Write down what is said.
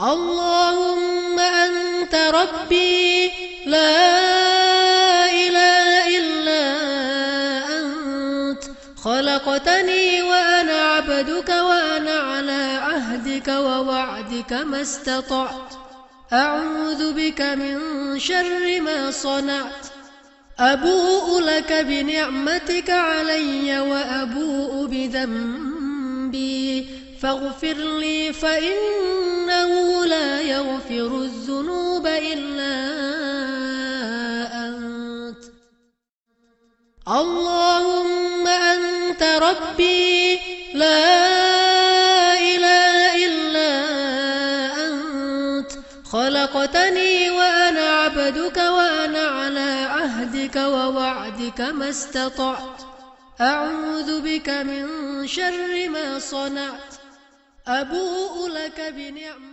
اللهم أنت ربي لا إله إلا أنت خلقتني وأنا عبدك وأنا على عهدك ووعدك ما استطعت أعوذ بك من شر ما صنعت أبوء لك بنعمتك علي وأبوء بذنبي فاغفر لي فإنه لا يغفر الذنوب إلا أنت اللهم أنت ربي لا إله إلا أنت خلقتني وأنا عبدك وأنا على عهدك ووعدك ما استطعت أعوذ بك من شر ما صنعت أبوء لك بنعمتك